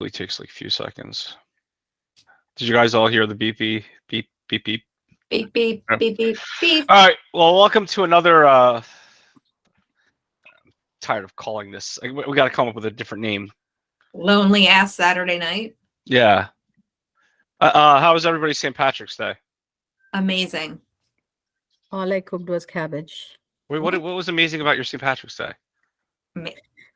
It takes like a few seconds. Did you guys all hear the beep beep beep beep beep? Beep, beep, beep, beep, beep. All right. Well, welcome to another. I'm tired of calling this. We got to come up with a different name. Lonely ass Saturday night. Yeah. How was everybody's St. Patrick's Day? Amazing. All I cooked was cabbage. Wait, what was amazing about your St. Patrick's Day?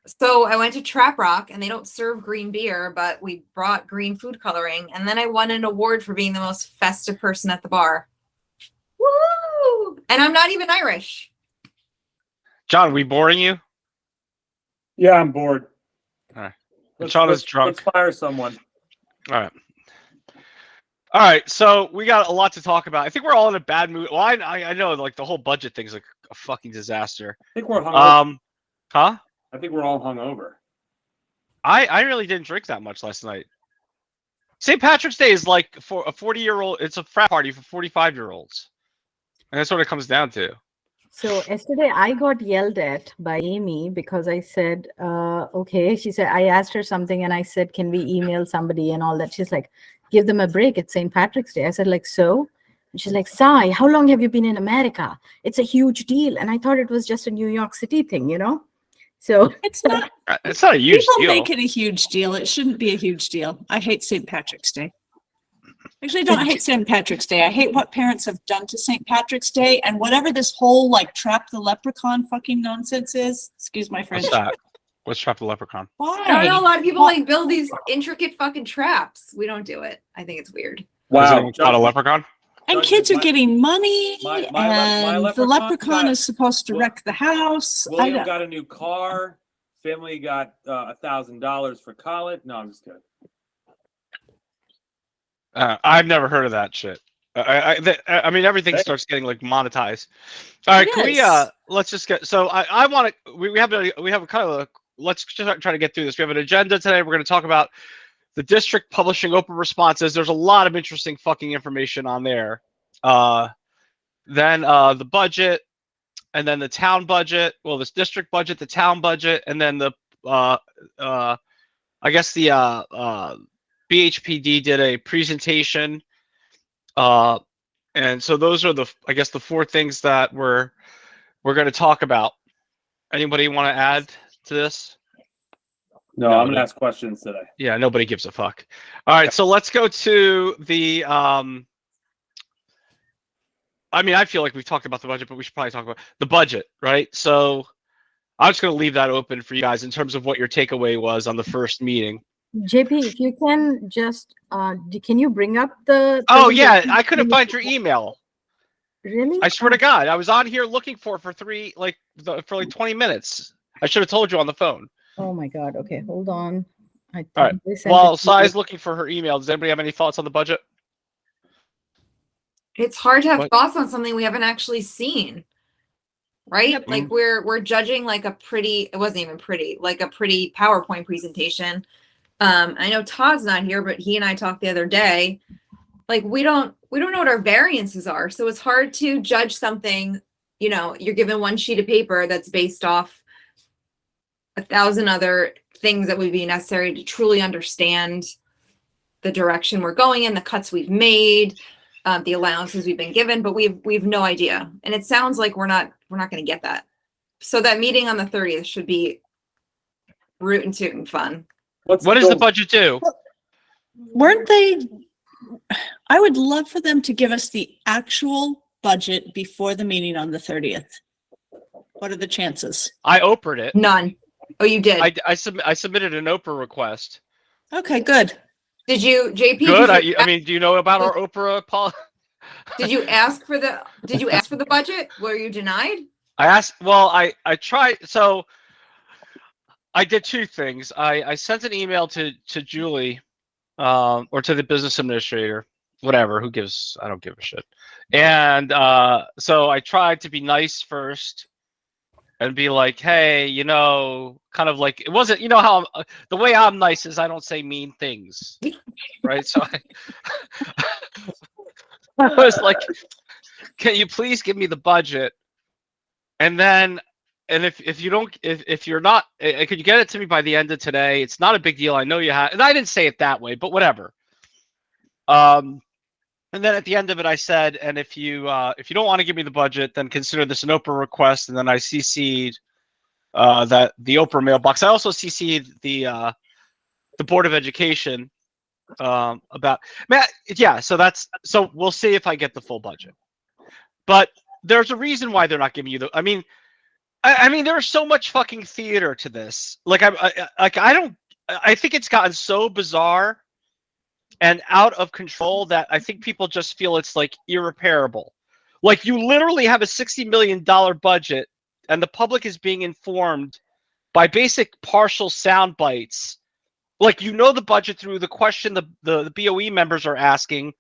So I went to Trap Rock and they don't serve green beer, but we brought green food coloring. And then I won an award for being the most festive person at the bar. Woo! And I'm not even Irish. John, we boring you? Yeah, I'm bored. All right. John is drunk. Let's fire someone. All right. All right. So we got a lot to talk about. I think we're all in a bad mood. Well, I know like the whole budget thing's like a fucking disaster. I think we're hungover. Huh? I think we're all hungover. I really didn't drink that much last night. St. Patrick's Day is like for a 40-year-old. It's a frat party for 45-year-olds, and that's what it comes down to. So yesterday I got yelled at by Amy because I said, okay, she said, I asked her something and I said, can we email somebody and all that? She's like, give them a break. It's St. Patrick's Day. I said, like, so? And she's like, Sai, how long have you been in America? It's a huge deal. And I thought it was just a New York City thing, you know? So it's not a huge people deal. make it a huge deal. It shouldn't be a huge deal. I hate St. Patrick's Day. Actually, I don't hate St. Patrick's Day. I hate what parents have done to St. Patrick's Day and whatever this whole like trap the leprechaun fucking nonsense is. Excuse my French. What's that? What's trap the leprechaun? Why? I know a lot of people like build these intricate fucking traps. We don't do it. I think it's weird. Wow, Is it not a leprechaun? And kids are getting money, my and the leprechaun is supposed to wreck the house. William got a new car. Family got $1,000 for college. No, I'm just kidding. I've never heard of that shit. I mean, everything starts getting like monetized. All right, can we let's just get. So I want to. We have a kind of a. Let's just try to get through this. We have an agenda today. We're going to talk about the district publishing OPRA responses. There's a lot of interesting fucking information on there. Then the budget, and then the town budget. Well, this district budget, the town budget, and then the I guess the BHPD did a presentation, and so those are the the four things that we're going to talk about. Anybody want to add to this? No, I'm going to ask questions today. Yeah, nobody gives a fuck. All right, so let's go to the. I mean, I feel like we've talked about the budget, but we should probably talk about the budget, right? So I'm just going to leave that open for you guys in terms of what your takeaway was on the first meeting. JP, if you can just, can you bring up the? Oh yeah, I couldn't find your email. Really? I swear to God, I was on here looking for 20 minutes. I should have told you on the phone. Oh my God. Okay, hold on. All right. While Sai's looking for her email, does anybody have any thoughts on the budget? It's hard to have thoughts on something we haven't actually seen. Right? Yep. Like we're judging like a pretty, it wasn't even pretty, like a pretty PowerPoint presentation. I know Todd's not here, but he and I talked the other day. Like we don't know what our variances are. So it's hard to judge something, you know, you're given one sheet of paper that's based off 1,000 other things that would be necessary to truly understand the direction we're going in, the cuts we've made, the allowances we've been given, but we've no idea. And it sounds like we're not going to get that. So that meeting on the 30th should be rootin' tootin' fun. What does the budget do? Weren't they? I would love for them to give us the actual budget before the meeting on the 30th. What are the chances? I OPRA'd it. None. Oh, you did? I submitted an OPRA request. Okay, good. Did you, JP? Good. I mean, do you know about our OPRA policy? Did you ask for the budget? Were you denied? I asked. Well, I tried. So I did two things. I sent an email to Julie, or to the business administrator, whatever. Who gives? I don't give a shit. And so I tried to be nice first, and be like, hey, you know, kind of like it wasn't. You know how the way I'm nice is I don't say mean things, right? So I was like, can you please give me the budget? And then and if you don't, if you're not, could you get it to me by the end of today? It's not a big deal. I know you have, and I didn't say it that way, but whatever. And then at the end of it, I said, and if you don't want to give me the budget, then consider this an OPRA request. And then I CC'd that the OPRA mailbox. I also CC'd the Board of Education about yeah. So we'll see if I get the full budget. But there's a reason why they're not giving you the. I mean, there's so much fucking theater to this. Like I think it's gotten so bizarre and out of control that I think people just feel it's like irreparable. Like you literally have a $60 million budget and the public is being informed by basic partial sound bites. Like, you know, the budget through the question the BOE members are asking.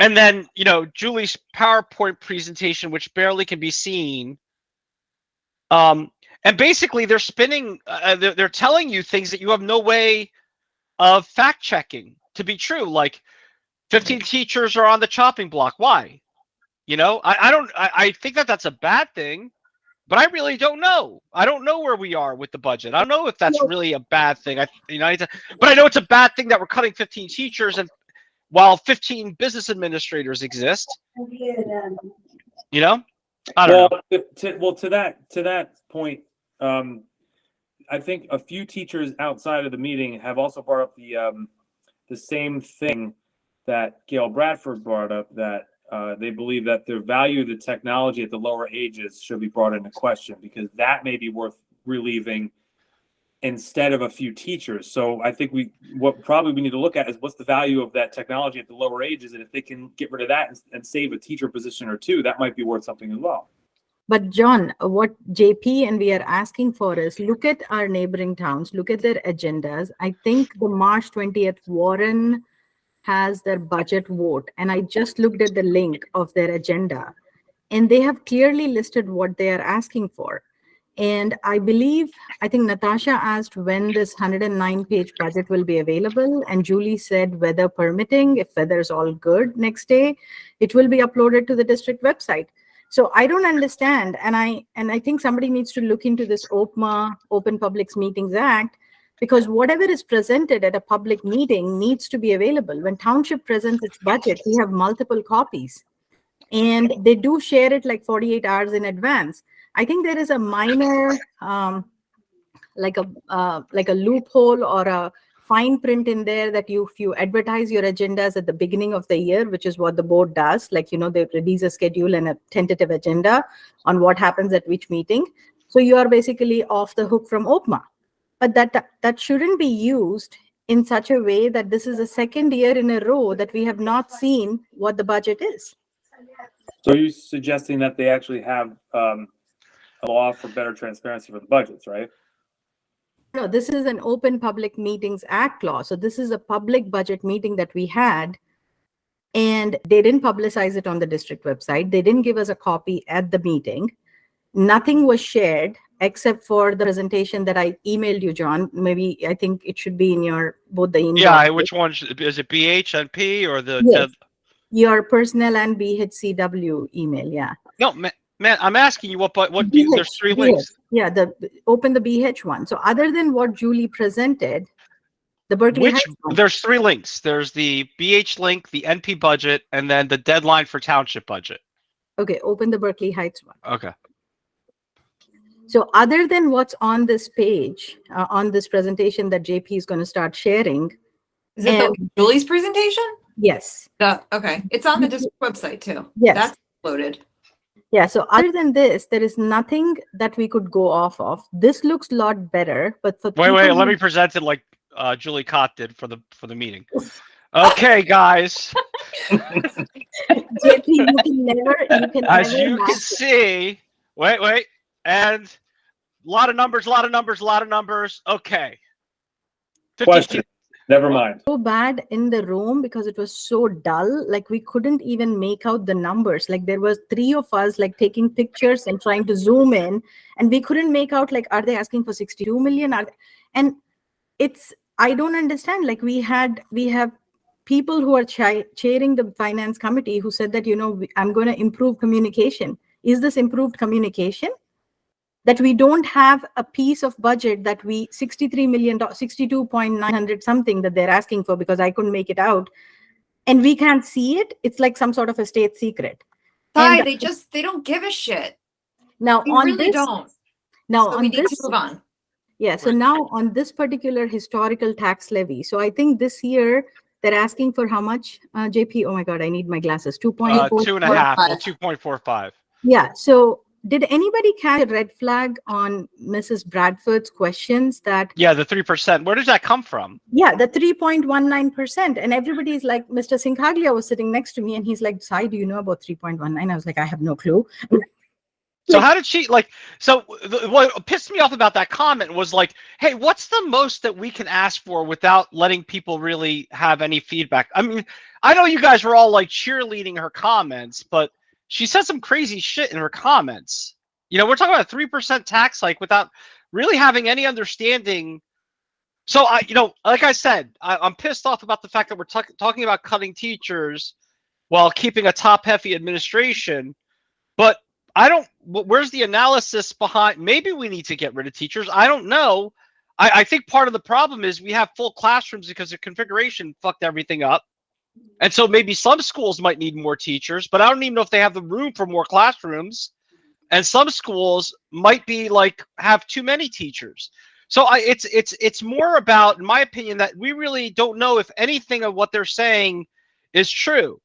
And then, you know, Julie's PowerPoint presentation, which barely can be seen. And basically they're spinning, they're telling you things that you have no way of fact checking to be true. Like 15 teachers are on the chopping block. Why? You know, I think that's a bad thing, but I really don't know. I don't know where we are with the budget. I don't know if that's really a bad thing. But I know it's a bad thing that we're cutting 15 teachers and while 15 business administrators exist. You know, I don't know. To that point, I think a few teachers outside of the meeting have also brought up the same thing that Gale Bradford brought up, that they believe that the value of the technology at the lower ages should be brought into question, because that may be worth relieving instead of a few teachers. So I think what probably we need to look at is what's the value of that technology at the lower ages, and if they can get rid of that and save a teacher position or two, that might be worth something as well. But John, what JP and we are asking for is look at our neighboring towns, look at their agendas. I think the March 20th, Warren has their budget vote. And I just looked at the link of their agenda and they have clearly listed what they are asking for. And I think Natasha asked when this 109-page budget will be available. And Julie said weather permitting, if weather's all good next day, it will be uploaded to the district website. So I don't understand, and I think somebody needs to look into this OPMA, Open Public Meetings Act, because whatever is presented at a public meeting needs to be available. When township presents its budget, we have multiple copies, and they do share it like 48 hours in advance. I think there is a minor, like a loophole or a fine print in there that if you advertise your agendas at the beginning of the year, which is what the board does, like, you know, they release a schedule and a tentative agenda on what happens at which meeting. So you are basically off the hook from OPMA. But that shouldn't be used in such a way that this is the second year in a row that we have not seen what the budget is. So are you suggesting that they actually have a law for better transparency for the budgets, right? No, this is an Open Public Meetings Act law. So this is a public budget meeting that we had, and they didn't publicize it on the district website. They didn't give us a copy at the meeting. Nothing was shared except for the presentation that I emailed you, John. Maybe I think it should be in both the email. Yeah, which one is it? BHNP or the? Yes, your personnel and BHCW email. Yeah. No, man, I'm asking you what there's three links. Yeah, open the BH one. So other than what Julie presented, the Berkeley Heights one. There's three links. There's the BH link, the NP budget, and then the deadline for township budget. Okay, open the Berkeley Heights one. Okay. So other than what's on this page, on this presentation that JP is going to start sharing. Is it Julie's presentation? Yes. Okay. It's on the district website too. Yes. That's loaded. Yeah, so other than this, there is nothing that we could go off of. This looks a lot better, but for wait, let me present it like Julie Cott did for the meeting. Okay, guys. JP, you can as you can see, wait, and a lot of numbers. Okay. 52. Question. Never mind. So bad in the room because it was so dull. Like we couldn't even make out the numbers. Like there was three of us like taking pictures and trying to zoom in, and we couldn't make out like, are they asking for 62 million? And I don't understand. Like we have people who are chairing the finance committee who said that, you know, I'm going to improve communication. Is this improved communication? that we don't have a piece of budget that we $63 million, 62.900 something that they're asking for, because I couldn't make it out, and we can't see it. It's like some sort of a state secret. Ty, And they don't give a shit. now They on really this, don't. now So we on need this, to move on. yeah. So Right. now on this particular historical tax levy, so I think this year they're asking for how much, JP? Oh my God, I need my glasses. 2.4. 2.5. Well, 45. 2.45. Yeah. So did anybody catch a red flag on Mrs. Bradford's questions that, Yeah, the 3%. Where does that come from? yeah, the 3.19%, and everybody's like, Mr. Singhaglia was sitting next to me and he's like, Sai, do you know about 3.19? I was like, I have no clue. So how did she like? So what pissed me off about that comment was like, hey, what's the most that we can ask for without letting people really have any feedback? I mean, I know you guys were all like cheerleading her comments, but she said some crazy shit in her comments. You know, we're talking about a 3% tax hike without really having any understanding. So you know, like I said, I'm pissed off about the fact that we're talking about cutting teachers while keeping a top-heavy administration, but I don't. Where's the analysis behind? Maybe we need to get rid of teachers. I don't know. I think part of the problem is we have full classrooms because the configuration fucked everything up, and so maybe some schools might need more teachers, but I don't even know if they have the room for more classrooms. And some schools might be like have too many teachers. So it's more about, in my opinion, that we really don't know if anything of what they're saying is true.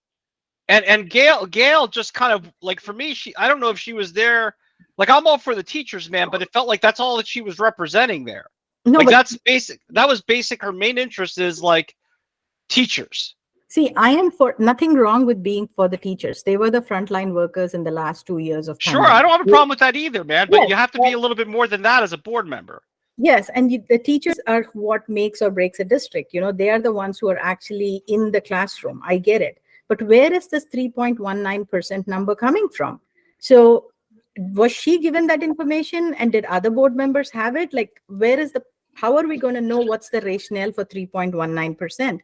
And Gale just kind of like, for me, I don't know if she was there. Like, I'm all for the teachers, man, but it felt like that's all that she was representing there. No, like but that's basic. That was basic. Her main interest is like teachers. see, I am for nothing wrong with being for the teachers. They were the frontline workers in the last 2 years of Sure, I don't have a problem with that either, man. But Yes, you have to be a little bit more than that as a board member. Yes, and the teachers are what makes or breaks a district. You know, they are the ones who are actually in the classroom. I get it. But where is this 3.19% number coming from? So was she given that information, and did other board members have it? Like, how are we going to know what's the rationale for 3.19%?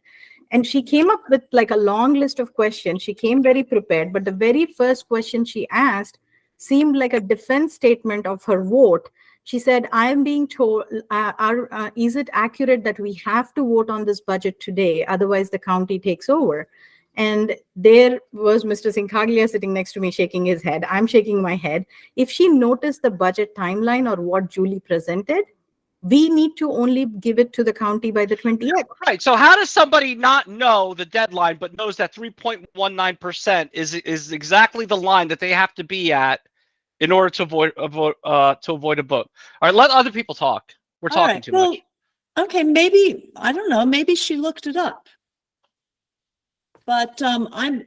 And she came up with like a long list of questions. She came very prepared, but the very first question she asked seemed like a defense statement of her vote. She said, I am being told, is it accurate that we have to vote on this budget today? Otherwise, the county takes over. And there was Mr. Singhaglia sitting next to me shaking his head. I'm shaking my head. If she noticed the budget timeline or what Julie presented, we need to only give it to the county by the 28th. Right. So how does somebody not know the deadline but knows that 3.19% is exactly the line that they have to be at in order to avoid a vote? All right, let other people talk. We're talking too much. Okay, maybe, I don't know, maybe she looked it up. But I'm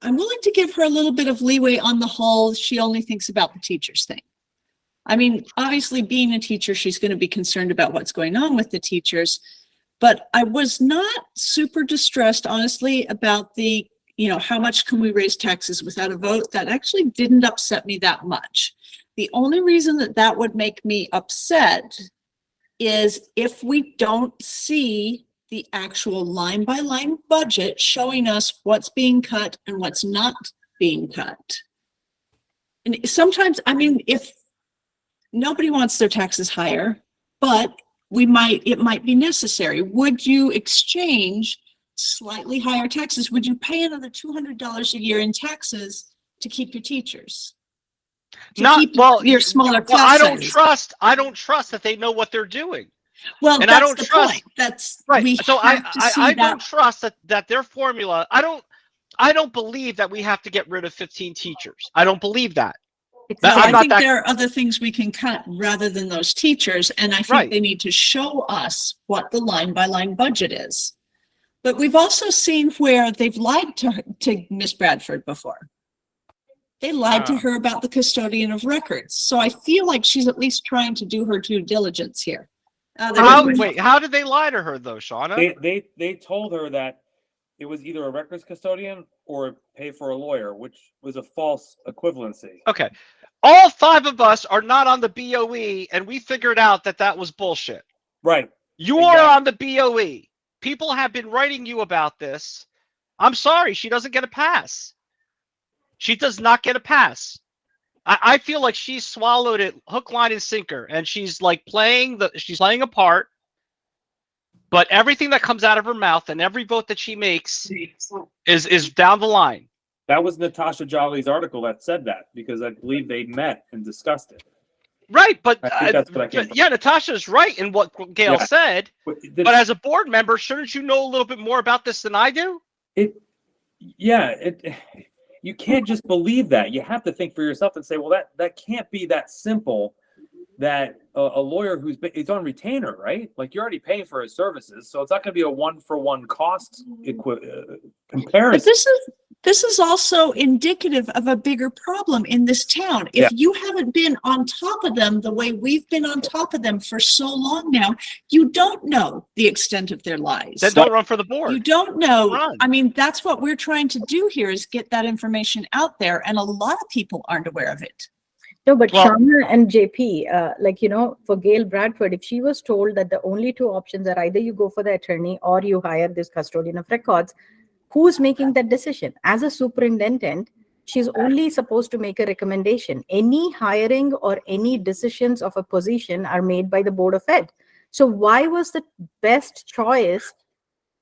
willing to give her a little bit of leeway on the whole. She only thinks about the teachers thing. I mean, obviously being a teacher, she's going to be concerned about what's going on with the teachers. But I was not super distressed, honestly, about the, you know, how much can we raise taxes without a vote? That actually didn't upset me that much. The only reason that would make me upset is if we don't see the actual line by line budget showing us what's being cut and what's not being cut. And sometimes, I mean, if nobody wants their taxes higher, but it might be necessary. Would you exchange slightly higher taxes? Would you pay another $200 a year in taxes to keep your teachers? Your smaller class I don't trust that they know what they're doing. Well, and that's I don't the trust, point. That's right. So I that. don't trust that their formula. I don't believe that we have to get rid of 15 teachers. I don't believe that. I think there are other things we can cut rather than those teachers, and I think they need to show us what the line by line budget is. But we've also seen where they've lied to Miss Bradford before. They lied to her about the custodian of records. So I feel like she's at least trying to do her due diligence here. How did they lie to her though, Shauna? They told her that it was either a records custodian or pay for a lawyer, which was a false equivalency. Okay. All 5 of us are not on the BOE, and we figured out that was bullshit. Right. You are on the BOE. People have been writing you about this. I'm sorry, she doesn't get a pass. She does not get a pass. I feel like she swallowed it hook, line, and sinker, and she's like playing a part. But everything that comes out of her mouth and every vote that she makes is down the line. That was Natasha Jolly's article that said that, because I believe they met and discussed it. Right, but that's what I came from. yeah, Natasha's right in what Gale said. But as a board member, shouldn't you know a little bit more about this than I do? You can't just believe that. You have to think for yourself and say, well, that can't be that simple. That a lawyer it's on retainer, right? Like, you're already paying for his services, so it's not going to be a one-for-one cost comparison. But this is also indicative of a bigger problem in this town. If you haven't been on top of them the way we've been on top of them for so long now, you don't know the extent of their lies. Then don't run for the board. You don't know. Run. I mean, that's what we're trying to do here, is get that information out there, and a lot of people aren't aware of it. No, but Shauna and JP, like, you know, for Gale Bradford, if she was told that the only two options are either you go for the attorney or you hire this custodian of records, who's making that decision? As a superintendent, she's only supposed to make a recommendation. Any hiring or any decisions of a position are made by the Board of Ed. So why was the best choice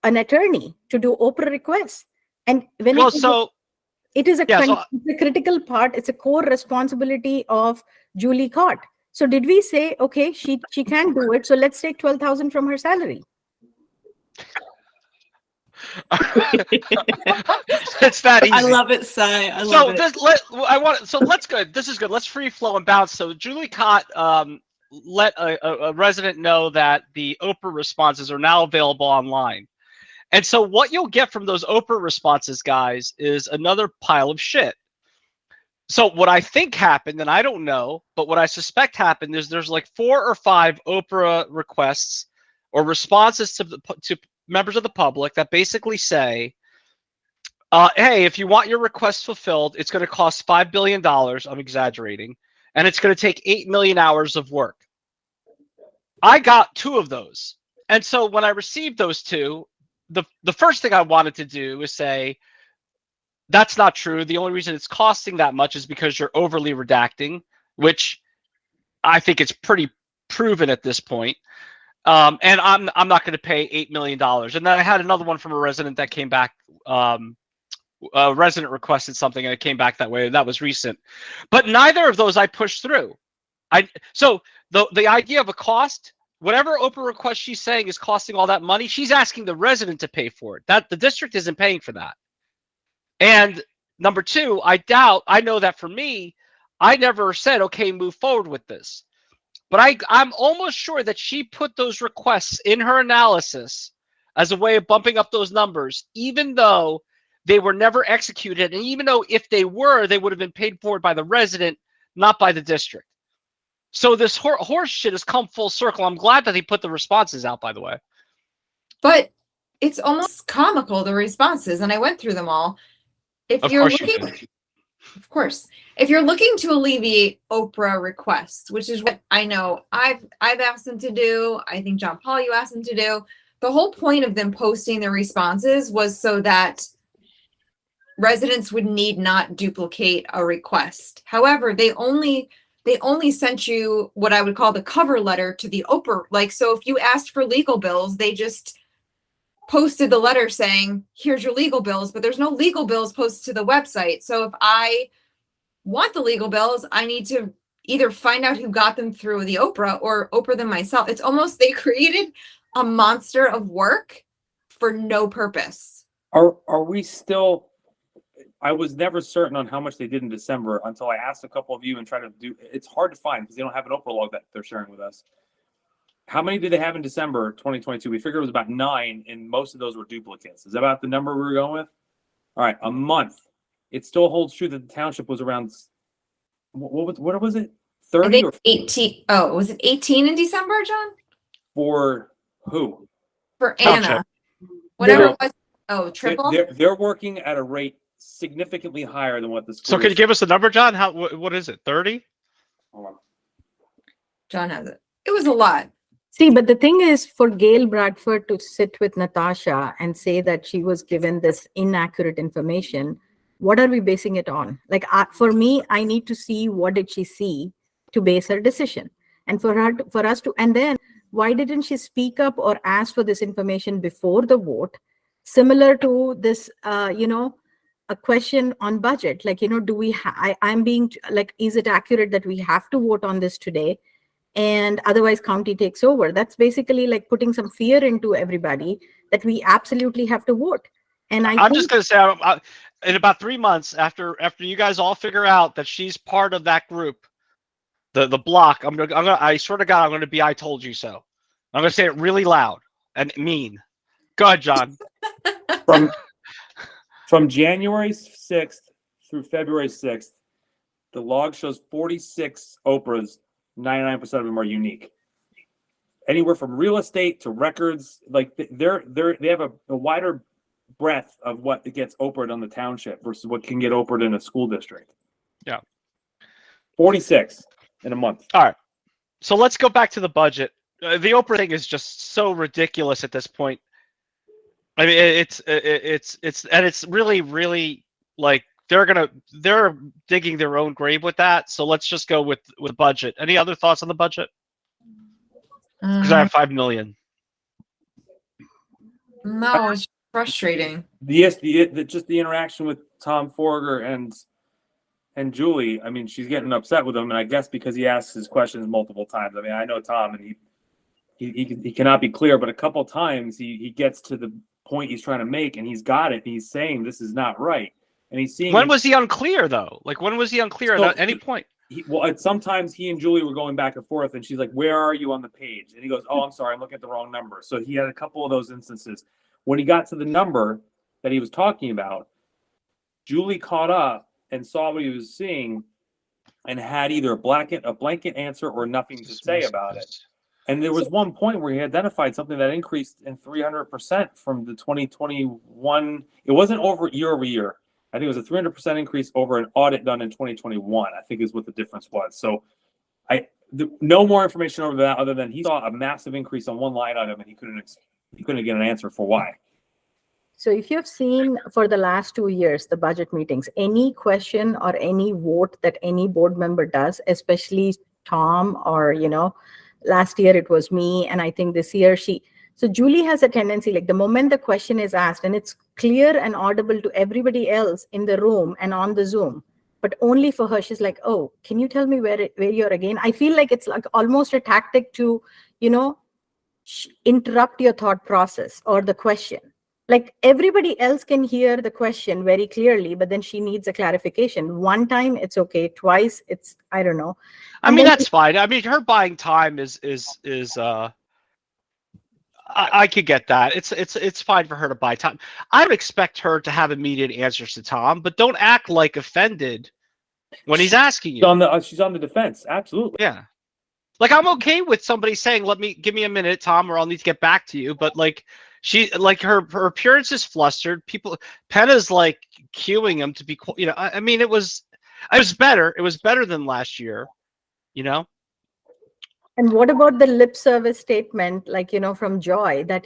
an attorney to do OPRA requests? And when it is a critical part, it's a core responsibility of Julie Cott. So did we say, okay, she can't do it, so let's take 12,000 from her salary? It's that easy. I love it, Sai. I love it. Let's go. This is good. Let's free flow and bounce. So Julie Cott let a resident know that the OPRA responses are now available online. And so what you'll get from those OPRA responses, guys, is another pile of shit. So what I think happened, and I don't know, but what I suspect happened is there's like 4 or 5 OPRA requests or responses to members of the public that basically say, hey, if you want your request fulfilled, it's going to cost $5 billion. I'm exaggerating. And it's going to take 8 million hours of work. I got 2 of those. And so when I received those 2, the first thing I wanted to do is say, that's not true. The only reason it's costing that much is because you're overly redacting, which I think it's pretty proven at this point. And I'm not going to pay $8 million. And then I had another one from a resident that came back. A resident requested something and it came back that way. That was recent. But neither of those I pushed through. So the idea of a cost, whatever OPRA request she's saying is costing all that money, she's asking the resident to pay for it. That the district isn't paying for that. And number 2, I know that for me, I never said, okay, move forward with this. But I'm almost sure that she put those requests in her analysis as a way of bumping up those numbers, even though they were never executed. And even though if they were, they would have been paid for by the resident, not by the district. So this horse shit has come full circle. I'm glad that he put the responses out, by the way. But it's almost comical, the responses, and I went through them all. If you're looking to alleviate OPRA requests, which is what I know I've asked them to do, I think John Paul, you asked them to do. The whole point of them posting their responses was so that residents would need not duplicate a request. However, they only sent you what I would call the cover letter to the OPRA. Like, so if you asked for legal bills, they just posted the letter saying, here's your legal bills, but there's no legal bills posted to the website. So if I want the legal bills, I need to either find out who got them through the OPRA or OPRA them myself. It's almost, they created a monster of work for no purpose. Are we still, I was never certain on how much they did in December until I asked a couple of you and tried to do, it's hard to find because they don't have an OPRA log that they're sharing with us. How many did they have in December 2022? We figured it was about 9, and most of those were duplicates. Is that about the number we were going with? All right, a month. It still holds true that the township was around, what was it? 30 or 18? Oh, was it 18 in December, John? For who? For Anna. Whatever it was. Oh, triple? They're working at a rate significantly higher than what the school. So can you give us a number, John? What is it? 30? Hold on. John has it. It was a lot. See, but the thing is, for Gale Bradford to sit with Natasha and say that she was given this inaccurate information, What are we basing it on? Like, for me, I need to see what did she see to base her decision. And for us to, and then why didn't she speak up or ask for this information before the vote? Similar to this, a question on budget, like, do we, I'm being like, is it accurate that we have to vote on this today? And otherwise county takes over. That's basically like putting some fear into everybody that we absolutely have to vote. And I'm just going to say, in about 3 months after you guys all figure out that she's part of that group, the block, I swear to God, I'm going to be, I told you so. I'm going to say it really loud and mean. Go ahead, John. From January 6th through February 6th, the log shows 46 OPRAs. 99% of them are unique. Anywhere from real estate to records, like they have a wider breadth of what gets OPRA'd on the township versus what can get OPRA'd in a school district. Yeah. 46 in a month. All right. So let's go back to the budget. The OPRA thing is just so ridiculous at this point. I mean, it's really, really like they're digging their own grave with that. So let's just go with budget. Any other thoughts on the budget? Because I have 5 million. No, it's frustrating. Yes, just the interaction with Tom Forger and Julie. I mean, she's getting upset with him, and I guess because he asks his questions multiple times. I mean, I know Tom, and he cannot be clear, but a couple times he gets to the point he's trying to make, and he's got it. And he's saying this is not right, and he's seeing. When was he unclear though? Like, when was he unclear at any point? Sometimes he and Julie were going back and forth, and she's like, "Where are you on the page?" And he goes, "Oh, I'm sorry, I'm looking at the wrong number." So he had a couple of those instances. When he got to the number that he was talking about, Julie caught up and saw what he was seeing, and had either a blanket answer or nothing to say about it. And there was one point where he identified something that increased in 300% from the 2021. It wasn't over year. I think it was a 300% increase over an audit done in 2021, I think is what the difference was. So no more information over that other than he saw a massive increase on one line item and he couldn't get an answer for why. So if you've seen for the last 2 years, the budget meetings, any question or any vote that any board member does, especially Tom or, last year it was me, and I think this year so Julie has a tendency, like the moment the question is asked and it's clear and audible to everybody else in the room and on the Zoom, but only for her, she's like, "Oh, can you tell me where you're again?" I feel like it's like almost a tactic to, interrupt your thought process or the question. Like everybody else can hear the question very clearly, but then she needs a clarification. One time it's okay, twice it's, I don't know. I mean, that's fine. I mean, her buying time is I could get that. It's fine for her to buy time. I would expect her to have immediate answers to Tom, but don't act like offended when he's asking you. She's on the defense. Absolutely. Yeah. Like, I'm okay with somebody saying, give me a minute, Tom, or I'll need to get back to you. But like, her appearance is flustered. Penna's like cueing him to be, I mean, it was better. It was better than last year, And what about the lip service statement, like, from Joy that,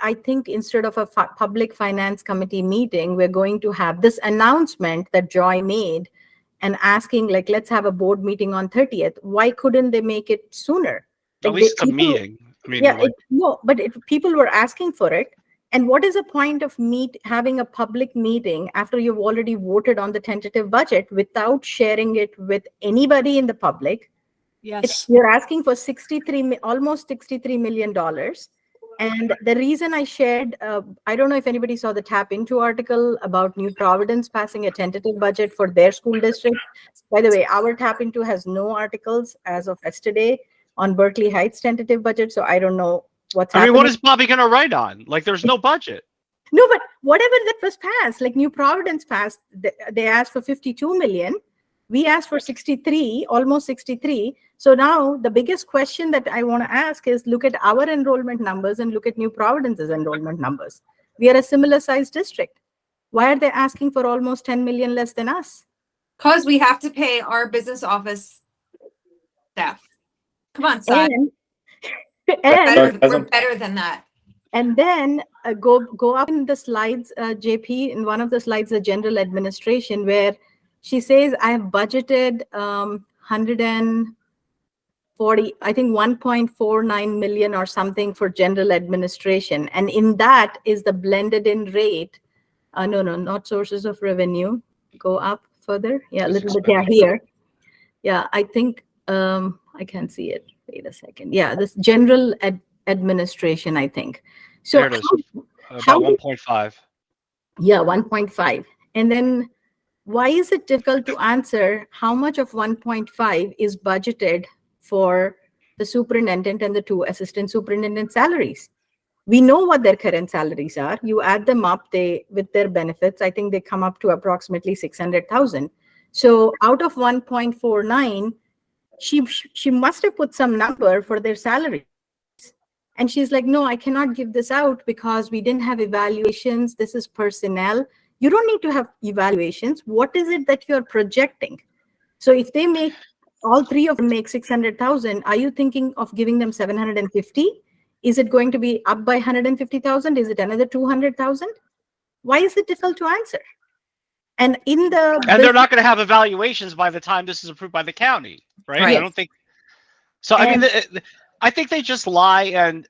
I think instead of a public finance committee meeting, we're going to have this announcement that Joy made and asking, like, let's have a board meeting on 30th. Why couldn't they make it sooner? Like, at least a meeting. I mean, yeah, people were asking for it. And what is the point of having a public meeting after you've already voted on the tentative budget without sharing it with anybody in the public? Yes. You're asking for almost $63 million. And the reason I shared, I don't know if anybody saw the Tap Into article about New Providence passing a tentative budget for their school district. By the way, our Tap Into has no articles as of yesterday on Berkeley Heights tentative budget. So I don't know what's happening. I mean, what is Bobby going to write on? Like, there's no budget. No, but whatever that was passed, like New Providence passed, they asked for 52 million. We asked for 63, almost 63. So now the biggest question that I want to ask is look at our enrollment numbers and look at New Providence's enrollment numbers. We are a similar sized district. Why are they asking for almost 10 million less than us? Because we have to pay our business office staff. Come on, son. And We're better than that. And then go up in the slides, JP, in one of the slides, the general administration, where she says, I have budgeted 140, I think 1.49 million or something for general administration. And in that is the blended in rate. No, not sources of revenue. Go up further. Yeah, a little bit. Yeah, here. Yeah, I think I can't see it. Wait a second. Yeah, this general administration, I think. So there it is. About 1.5. Yeah, 1.5. And then why is it difficult to answer how much of 1.5 is budgeted for the superintendent and the 2 assistant superintendent salaries? We know what their current salaries are. You add them up, with their benefits, I think they come up to approximately 600,000. So out of 1.49, she must have put some number for their salary. And she's like, no, I cannot give this out because we didn't have evaluations. This is personnel. You don't need to have evaluations. What is it that you're projecting? So if they make, all 3 of them make 600,000, are you thinking of giving them 750? Is it going to be up by 150,000? Is it another 200,000? Why is it difficult to answer? And they're not going to have evaluations by the time this is approved by the county, right? I don't think so. I mean, I think they just lie, and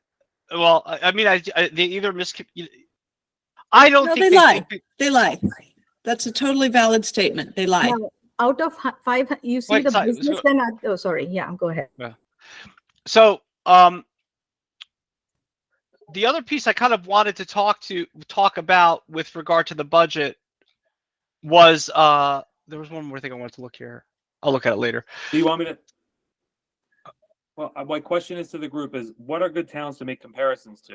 well, I mean, they either I don't think they lie. They lie. That's a totally valid statement. They lie. Now, out of 5, you see the business. Then oh, sorry. Yeah, go ahead. Yeah. So, the other piece I kind of wanted to talk about with regard to the budget was there was one more thing I wanted to look here. I'll look at it later. Do you want me to? Well, my question is to the group is, what are good towns to make comparisons to?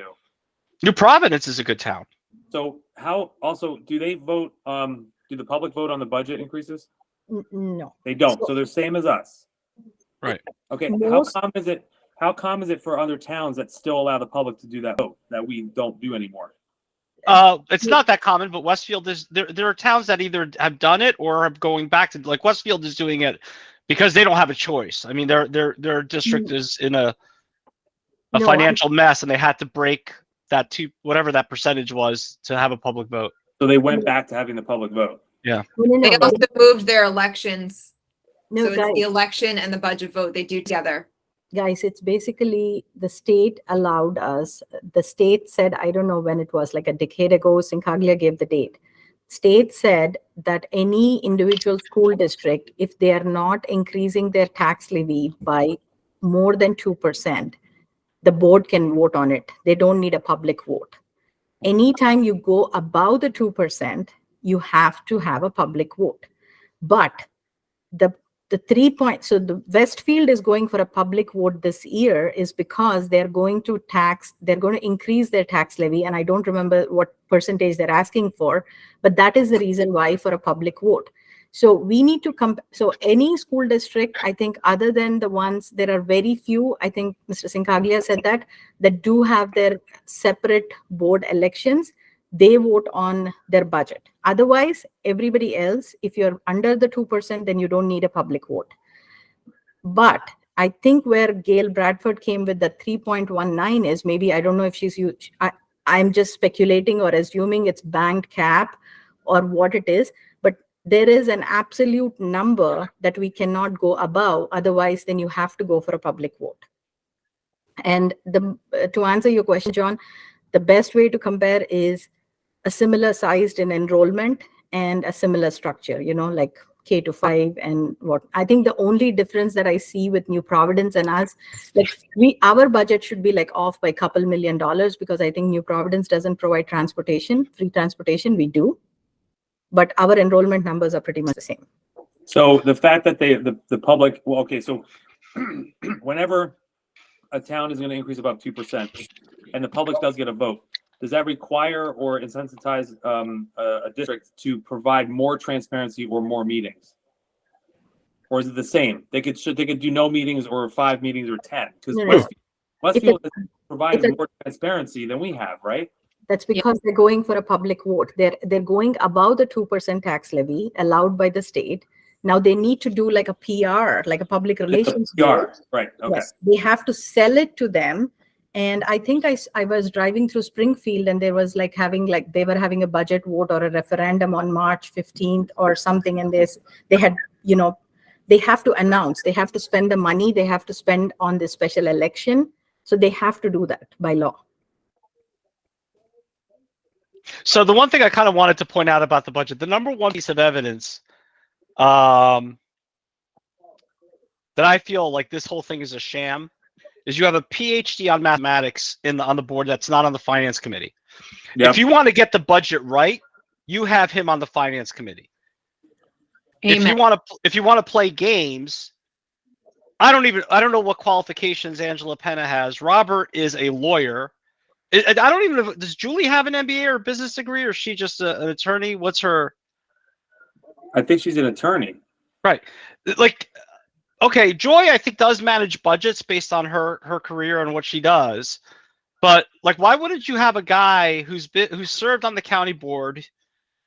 New Providence is a good town. So how, also, do they vote, do the public vote on the budget increases? No. They don't, so they're same as us. Right. Okay, how common is it for other towns that still allow the public to do that vote that we don't do anymore? It's not that common, but Westfield there are towns that either have done it or are going back to, like Westfield is doing it because they don't have a choice. I mean, their district is in a financial mess, and they had to break that whatever that percentage was to have a public vote. So they went back to having the public vote. Yeah. They also moved their elections. No, so it's the election and the budget vote they do together. Guys, it's basically the state allowed us. The state said, I don't know when it was, like a decade ago, Sincaglia gave the date. State said that any individual school district, if they are not increasing their tax levy by more than 2%, the board can vote on it. They don't need a public vote. Anytime you go above the 2%, you have to have a public vote. But the 3 points, so the Westfield is going for a public vote this year is because they're going to increase their tax levy. And I don't remember what percentage they're asking for, but that is the reason why for a public vote. So we need to so any school district, I think other than the ones, there are very few, I think Mr. Sincaglia said that do have their separate board elections. They vote on their budget. Otherwise, everybody else, if you're under the 2%, then you don't need a public vote. But I think where Gale Bradford came with the 3.19 is maybe, I don't know if she's used, I'm just speculating or assuming it's banked cap or what it is, but there is an absolute number that we cannot go above. Otherwise, then you have to go for a public vote. And to answer your question, John, the best way to compare is a similar sized in enrollment and a similar structure, like K to 5 and what. I think the only difference that I see with New Providence and us, like our budget should be like off by a couple $1 million because I think New Providence doesn't provide transportation, free transportation, we do. But our enrollment numbers are pretty much the same. So the fact that the public, well, okay, so whenever a town is going to increase above 2% and the public does get a vote, does that require or incentivize a district to provide more transparency or more meetings? Or is it the same? They could do no meetings or 5 meetings or 10? Because Westfield has provided more transparency than we have, right? That's because they're going for a public vote. They're going above the 2% tax levy allowed by the state. Now they need to do like a PR, like a public relations. PR, right? Okay. Yes, they have to sell it to them. And I think I was driving through Springfield, and there was like they were having a budget vote or a referendum on March 15th or something. And they had, they have to announce, they have to spend the money they have to spend on this special election. So they have to do that by law. So the one thing I kind of wanted to point out about the budget, the number one piece of evidence that I feel like this whole thing is a sham is you have a PhD on mathematics on the board that's not on the finance committee. Yep. If you want to get the budget right, you have him on the finance committee. Amen. If you want to play games, I don't know what qualifications Angela Penna has. Robert is a lawyer. I don't even know. Does Julie have an MBA or a business degree, or is she just an attorney? What's her? I think she's an attorney. Right. Like, okay, Joy, I think, does manage budgets based on her career and what she does. But like, why wouldn't you have a guy who's served on the county board,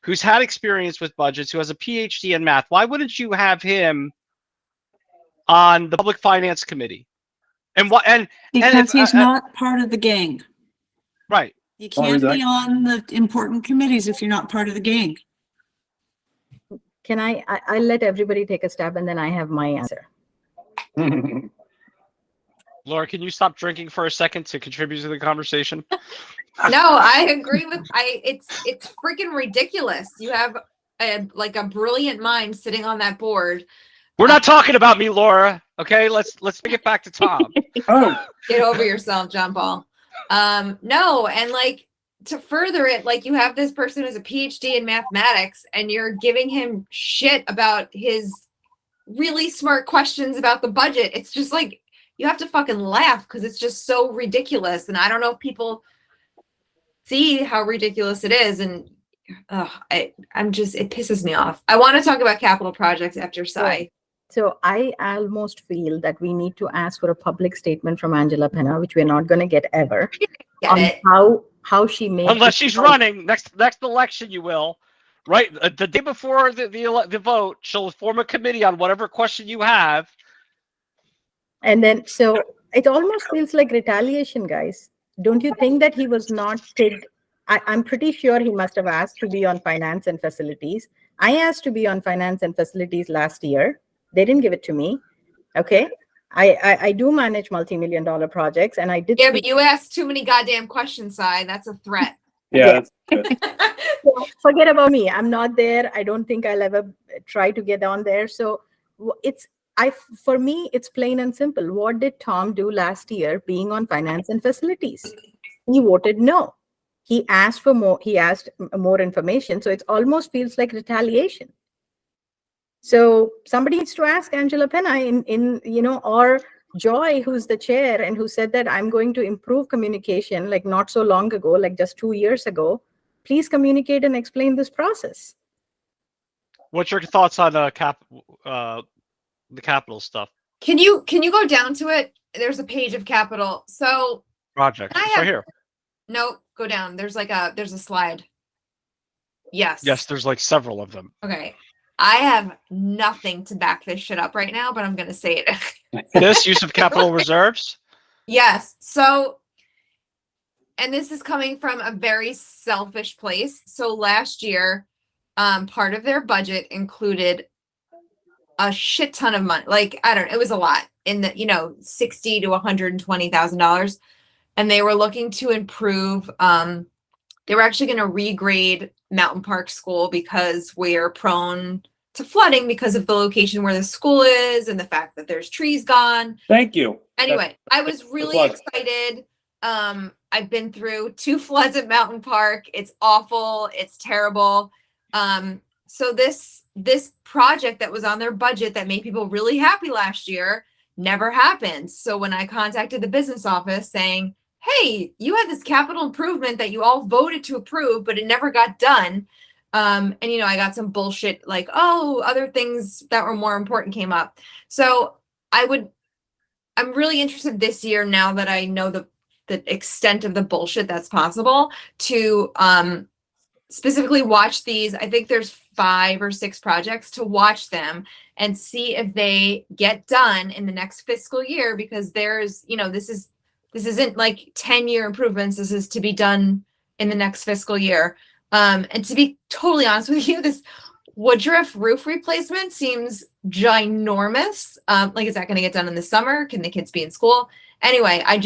who's had experience with budgets, who has a PhD in math? Why wouldn't you have him on the public finance committee? Because he's not part of the gang. Right. You can't be on the important committees if you're not part of the gang. Can I'll let everybody take a stab, and then I have my answer. Laura, can you stop drinking for a second to contribute to the conversation? No, I agree with it's freaking ridiculous. You have a brilliant mind sitting on that board. We're not talking about me, Laura. Okay, let's get back to Tom. Oh, get over yourself, John Paul. No, and like, to further it, like, you have this person who's a PhD in mathematics, and you're giving him shit about his really smart questions about the budget. It's just like, you have to fucking laugh because it's just so ridiculous. And I don't know if people see how ridiculous it is. And it pisses me off. I want to talk about capital projects after Sai. So I almost feel that we need to ask for a public statement from Angela Penna, which we're not going to get ever, how she made. Unless she's running next election, you will. Right, the day before the vote, she'll form a committee on whatever question you have. And then, so it almost feels like retaliation, guys. Don't you think that he was not picked? I'm pretty sure he must have asked to be on finance and facilities. I asked to be on finance and facilities last year. They didn't give it to me. Okay. I do manage multi-million-dollar projects, and I did. Yeah, but you asked too many goddamn questions, Si. That's a threat. Yeah. That's good. So forget about me. I'm not there. I don't think I'll ever try to get on there. So for me, it's plain and simple. What did Tom do last year being on finance and facilities? He voted no. He asked for more. He asked more information. So it almost feels like retaliation. So somebody needs to ask Angela Penna or Joy, who's the chair and who said that I'm going to improve communication, like not so long ago, like just 2 years ago. Please communicate and explain this process. What's your thoughts on the capital stuff? Can you go down to it? There's a page of capital. So project. It's right here. No, go down. There's a slide. Yes. Yes, there's like several of them. Okay. I have nothing to back this shit up right now, but I'm going to say it. This use of capital reserves? Yes. So, and this is coming from a very selfish place. So last year, part of their budget included a shit ton of money. Like, I don't know, it was a lot in the, $60,000 to $120,000. And they were looking to improve, they were actually going to regrade Mountain Park School because we're prone to flooding because of the location where the school is and the fact that there's trees gone. Thank you. Anyway, I was really excited. I've been through 2 floods at Mountain Park. It's awful. It's terrible. So this project that was on their budget that made people really happy last year never happened. So when I contacted the business office saying, hey, you had this capital improvement that you all voted to approve, but it never got done. And, I got some bullshit like, oh, other things that were more important came up. So I'm really interested this year, now that I know the extent of the bullshit that's possible, to specifically watch these. I think there's 5 or 6 projects, to watch them and see if they get done in the next fiscal year, because there's, this is This isn't like 10-year improvements. This is to be done in the next fiscal year. And to be totally honest with you, this Woodruff roof replacement seems ginormous. Like, is that going to get done in the summer? Can the kids be in school? Anyway, I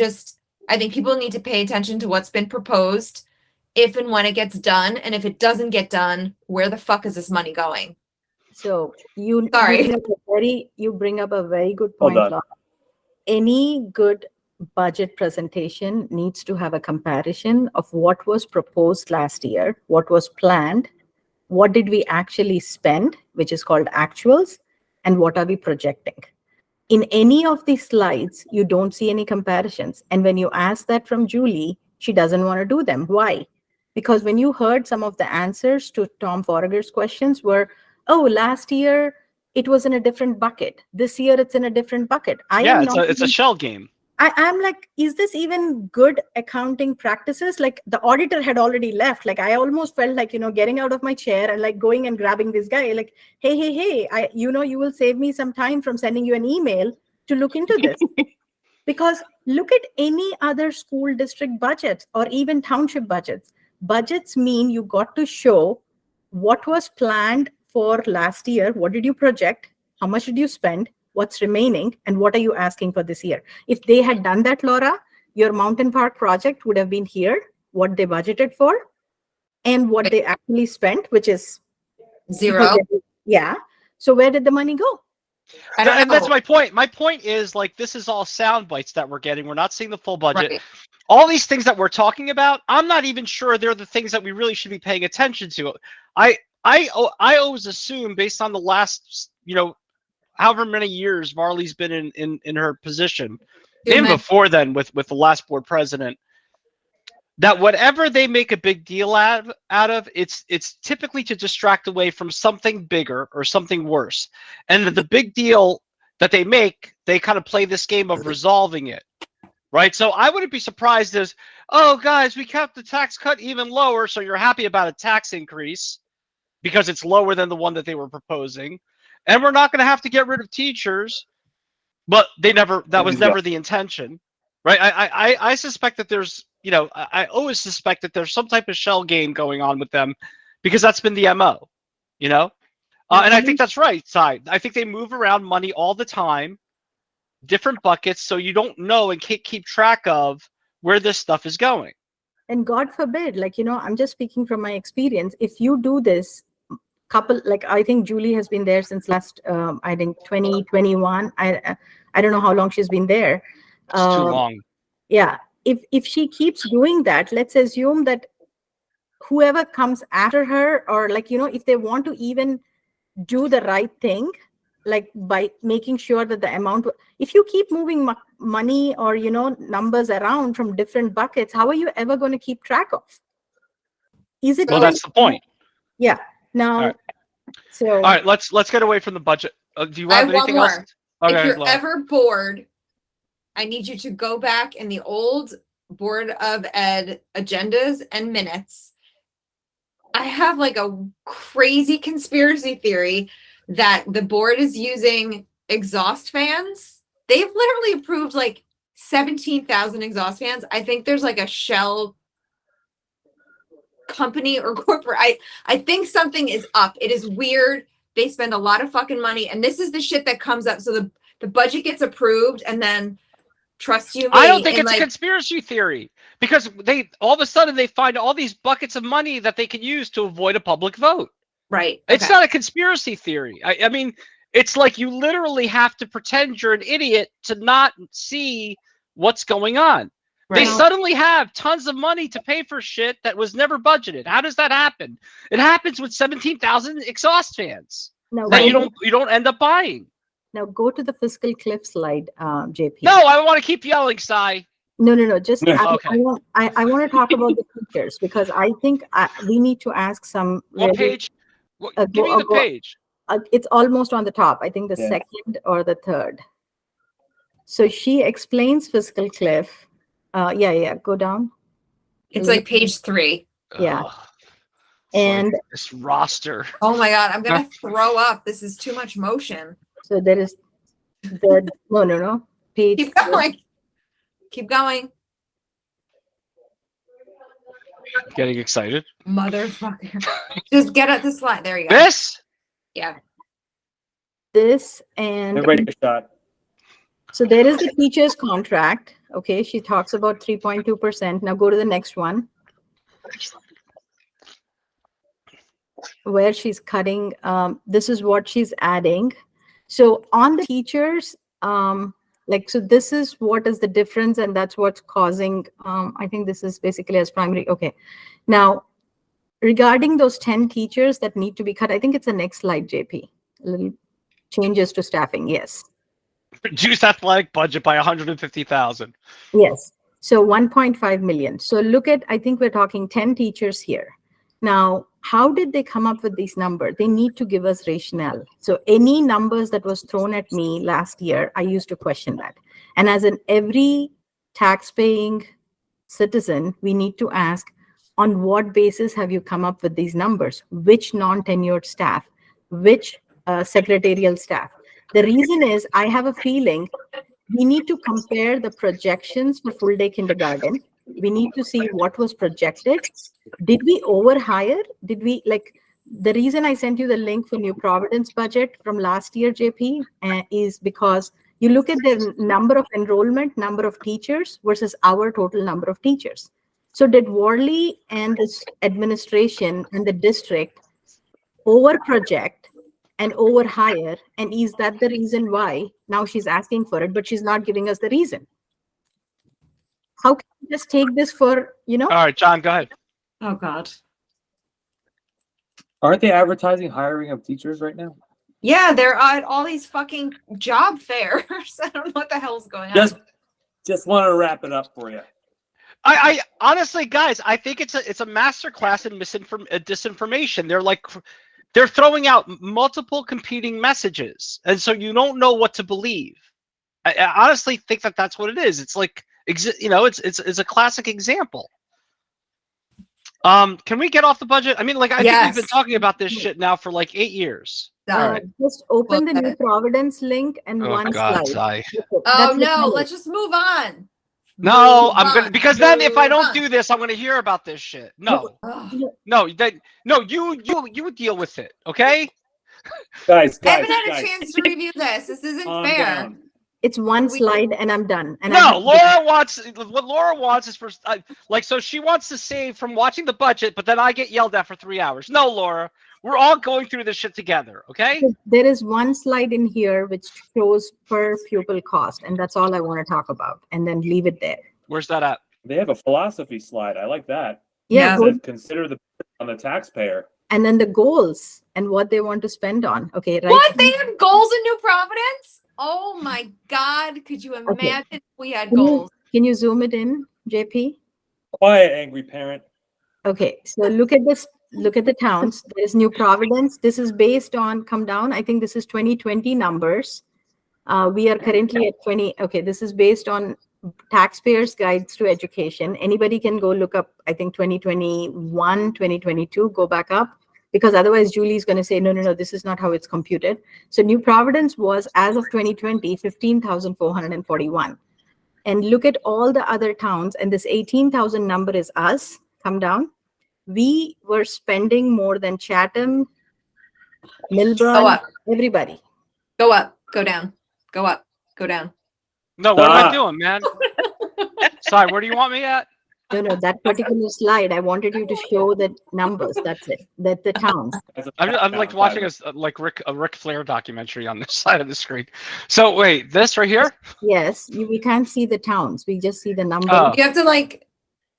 think people need to pay attention to what's been proposed, if and when it gets done. And if it doesn't get done, where the fuck is this money going? So you Sorry. you bring up a very good point, Hold on. Laura. Any good budget presentation needs to have a comparison of what was proposed last year, what was planned, what did we actually spend, which is called actuals, and what are we projecting. In any of these slides, you don't see any comparisons. And when you ask that from Julie, she doesn't want to do them. Why? Because when you heard some of the answers to Tom Forager's questions were, oh, last year it was in a different bucket. This year it's in a different bucket. It's a shell game. I'm like, is this even good accounting practices? Like, the auditor had already left. Like, I almost felt like, getting out of my chair and like going and grabbing this guy, like, hey, you will save me some time from sending you an email to look into this. Because look at any other school district budgets or even township budgets. Budgets mean you got to show what was planned for last year. What did you project? How much did you spend? What's remaining, and what are you asking for this year? If they had done that, Laura, your mountain park project would have been here, what they budgeted for, and what they actually spent, which is Zero. Yeah. So where did the money go? And that's my point. My point is, like, this is all sound bites that we're getting. We're not seeing the full budget. Right. All these things that we're talking about, I'm not even sure they're the things that we really should be paying attention to. I always assume, based on the last, however many years Marley's been in her position, even before then with the last board president, that whatever they make a big deal out of, it's typically to distract away from something bigger or something worse. And the big deal that they make, they kind of play this game of resolving it, right? So I wouldn't be surprised as, oh, guys, we kept the tax cut even lower, so you're happy about a tax increase because it's lower than the one that they were proposing. And we're not going to have to get rid of teachers, but that was never the intention, right? I suspect that there's, I always suspect that there's some type of shell game going on with them, because that's been the MO, and I think that's right, Sai. I think they move around money all the time, different buckets, so you don't know and can't keep track of where this stuff is going. And God forbid, I'm just speaking from my experience. If you do this, I think Julie has been there since last, 2021. I don't know how long she's been there. It's too long. Yeah. If she keeps doing that, let's assume that whoever comes after her, or if they want to even do the right thing, like by making sure that the amount, if you keep moving money or, numbers around from different buckets, how are you ever going to keep track of? Is it? Well, that's the point. Yeah. Now, all right. So all right, let's get away from the budget. Do you have anything else? Okay, if you're ever bored, I need you to go back in the old Board of Ed agendas and minutes. I have like a crazy conspiracy theory that the board is using exhaust fans. They've literally approved like 17,000 exhaust fans. I think there's like a shell company or corporate. I think something is up. It is weird. They spend a lot of fucking money, and this is the shit that comes up. So the budget gets approved, and then trust you me, I don't think it's a conspiracy theory, because they all of a sudden they find all these buckets of money that they can use to avoid a public vote. Right. It's not a conspiracy theory. I mean, it's like you literally have to pretend you're an idiot to not see what's going on. Right. They suddenly have tons of money to pay for shit that was never budgeted. How does that happen? It happens with 17,000 exhaust fans that you don't end up buying. Now go to the fiscal cliff slide, JP. No, I want to keep yelling, Sai. No. Just Okay. I want to talk about the teachers, because I think we need to ask some. What page? Give me the page. It's almost on the top. I think the second or the third. So she explains fiscal cliff. Go down. It's like page 3. Yeah. And like this roster. Oh my God, I'm gonna throw up. This is too much motion. So there is no. Page. Keep going. Keep going. Getting excited. Motherfucker. Just get at the slide. There you go. This? Yeah. This and Everybody take a shot. so there is the teacher's contract. Okay, she talks about 3.2%. Now go to the next one, where she's cutting. This is what she's adding. So on the teachers, so this is what is the difference, and that's what's causing. I think this is basically as primary. Okay, now regarding those 10 teachers that need to be cut, I think it's the next slide, JP. A little changes to staffing. Yes. Reduce athletic budget by 150,000. Yes. So 1.5 million. So look at, I think we're talking 10 teachers here. Now, how did they come up with these numbers? They need to give us rationale. So any numbers that was thrown at me last year, I used to question that. And as in every tax-paying citizen, we need to ask, on what basis have you come up with these numbers? Which non-tenured staff? Which secretarial staff? The reason is I have a feeling we need to compare the projections for full day kindergarten. We need to see what was projected. Did we overhire? Did we the reason I sent you the link for New Providence budget from last year, JP, is because you look at the number of enrollment, number of teachers versus our total number of teachers. So did Worley and this administration and the district over project and overhire, and is that the reason why now she's asking for it, but she's not giving us the reason? How can we just take this for, All right, John, go ahead. Oh God. Aren't they advertising hiring of teachers right now? Yeah, they're at all these fucking job fairs. I don't know what the hell's going on. Just want to wrap it up for you. I honestly, guys, I think it's a master class in disinformation. They're throwing out multiple competing messages, and so you don't know what to believe. I honestly think that that's what it is. It's like, it's a classic example. Can we get off the budget? I mean, I think we've been talking about this shit now for like 8 years. All right. Just open the New Providence link and one slide. Oh no, let's just move on. No, because then if I don't do this, I'm gonna hear about this shit. No, you deal with it, okay? Guys, I haven't had a chance to review this. This isn't fair. Down. It's one slide and I'm done. And no, what Laura wants is so she wants to save from watching the budget, but then I get yelled at for 3 hours. No, Laura, we're all going through this shit together, okay? There is one slide in here which shows per pupil cost, and that's all I want to talk about, and then leave it there. Where's that at? They have a philosophy slide. I like that. Yeah. Consider the on the taxpayer. And then the goals and what they want to spend on. Okay, right. What? They have goals in New Providence? Oh my God. Could you imagine if we had goals? Can you zoom it in, JP? Quiet, angry parent. Okay, so look at this. Look at the towns. There's New Providence. This is based on, come down. I think this is 2020 numbers. We are currently at 20. Okay, this is based on taxpayers' guides to education. Anybody can go look up, I think 2021, 2022, go back up, because otherwise Julie's going to say, no, this is not how it's computed. So New Providence was, as of 2020, 15,441. And look at all the other towns, and this 18,000 number is us. Come down. We were spending more than Chatham, Milburn, Go up. everybody. Go up, go down, go up, go down. No, what am I doing, man? Sorry, where do you want me at? No, that particular slide, I wanted you to show the numbers. That's it. That the towns. I'm like watching a Ric Flair documentary on this side of the screen. So wait, this right here? Yes, we can't see the towns. We just see the numbers. Oh. You have to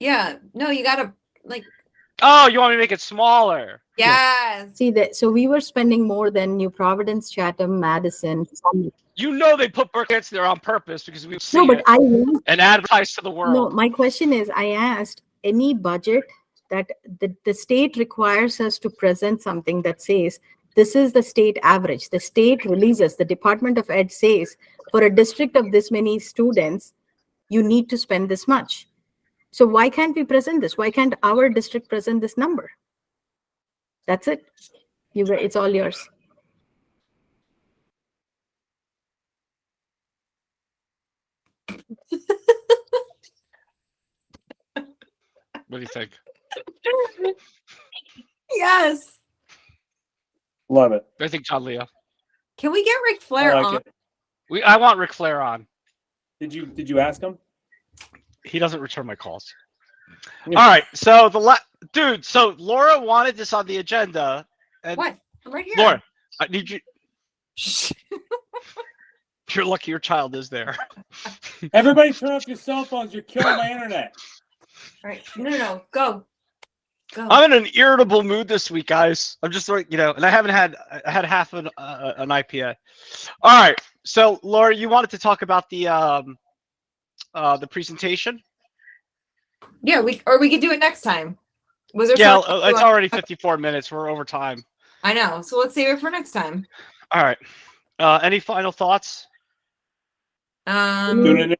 you gotta Oh, you want me to make it smaller? yes. See that? So we were spending more than New Providence, Chatham, Madison. You know they put Burkitts there on purpose because we've seen it and advertise to the world. No, my question is, I asked any budget that the state requires us to present something that says, this is the state average. The state releases, the Department of Ed says, for a district of this many students, you need to spend this much. So why can't we present this? Why can't our district present this number? That's it. It's all yours. What do you think? Yes. Love it. I think John Leo. Can we get Ric I Flair like on? it. I want Ric Flair on. Did you ask him? He doesn't return my calls. Yeah. All right, so dude. So Laura wanted this on the agenda, and What? I'm right here. Laura, I need you. You're lucky your child is there. Everybody turn off your cell phones. You're killing my internet. All right. No. Go. Go. I'm in an irritable mood this week, guys. I'm just like, and I had half an IPA. All right, so Laura, you wanted to talk about the presentation? Yeah, we could do it next time. Was there? Yeah, something it's already 54 minutes. We're over time. I know. So let's save it for next time. All right. Any final thoughts? Doing an interview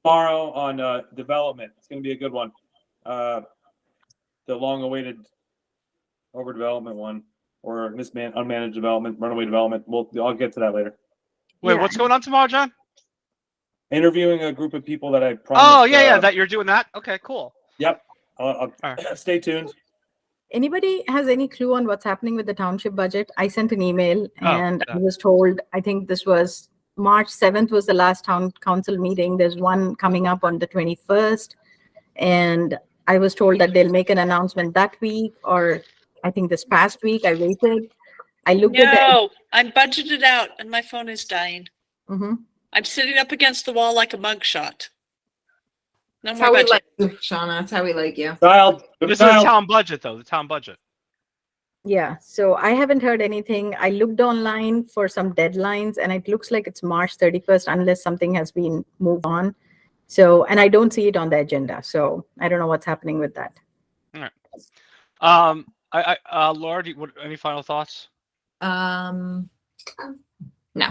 tomorrow on development. It's going to be a good one. The long-awaited overdevelopment one, or unmanaged development, runaway development. I'll get to that later. Wait, Yeah. what's going on tomorrow, John? Interviewing a group of people that I promised. Oh, yeah, that you're doing that. Okay, cool. Yep. All right. Stay tuned. Anybody has any clue on what's happening with the township budget? I sent an email and yeah. I was told, I think this was March 7th was the last town council meeting. There's one coming up on the 21st. And I was told that they'll make an announcement that week, or I think this past week. I waited. I looked at No, I'm budgeted out and my phone is dying. the. I'm sitting up against the wall like a mugshot. No That's more how we budget. like you, Shauna. That's how we like you. Child. This is the town budget, though. The town budget. Yeah, so I haven't heard anything. I looked online for some deadlines and it looks like it's March 31st unless something has been moved on. So, and I don't see it on the agenda. So I don't know what's happening with that. All right. Laura, any final thoughts? No.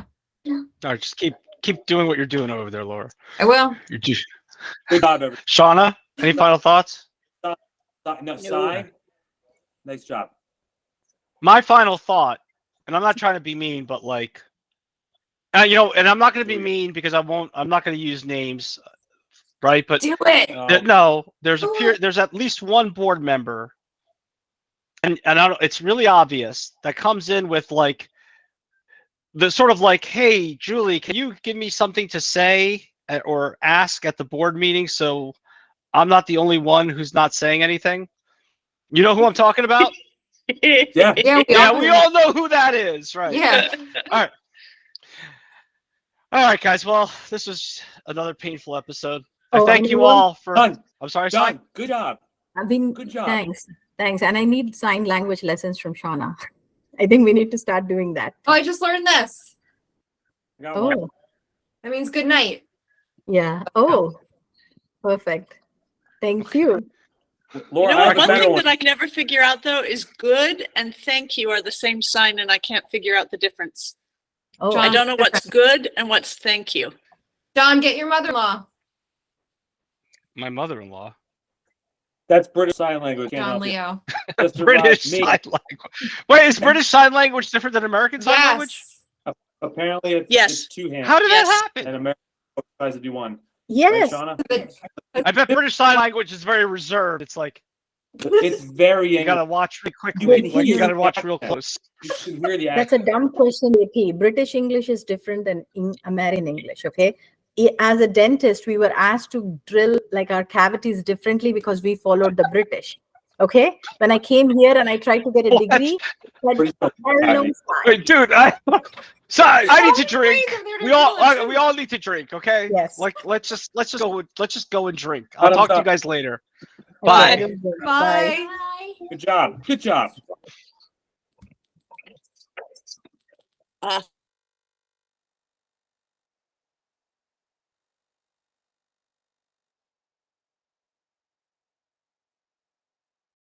All right, just keep doing what you're doing over there, Laura. I will. You're do- Good job, everybody. Shauna, any final thoughts? No, Sai. Nice job. My final thought, and I'm not trying to be mean, but like, and I'm not going to be mean because I'm not going to use names, right? But Do it. no, there's at least one board member, and it's really obvious that comes in with like the sort of like, hey, Julie, can you give me something to say or ask at the board meeting so I'm not the only one who's not saying anything? You know who I'm talking about? Yeah. Yeah, We all know who that is, right? Yeah. All right, guys. Well, this was another painful episode. I thank you all for. Done. I'm sorry, Done. Good job. Good job. Thanks. And I need sign language lessons from Shauna. I think we need to start doing that. Oh, I just learned this. I got one. Oh, That means good night. yeah. Oh, perfect. Thank you. Laura, You know I what? have a One better thing one. that I can never figure out though is good and thank you are the same sign and I can't figure out the difference. Oh, I don't know what's good and what's thank you. John, get your mother-in-law. My mother-in-law. That's British Sign Language. Can't John help you. Leo. Just British survive me. Sign Language. Wait, is British Sign Language different than American Sign Language? Yes. Apparently, it's Yes. two hands. How did Yes. that happen? And America tries to do one. Right, yes. Shauna? I bet British Sign Language is very reserved. It's like It's very. you gotta watch real quickly. can Like, you hear gotta the watch real accent. close. You can hear the That's a accent. dumb question, AP. British English is different than American English, okay? As a dentist, we were asked to drill like our cavities differently because we followed the British, okay? When I came here and I tried to get a What? degree, British hell no sign. Wait, dude, I need to drink. They're there to We drill it, we all need to drink, okay? Yes. Like let's just go and drink. I'll Bottoms talk to you up. guys later. Okay, Bye. I don't drink. Bye. Good job. Good job.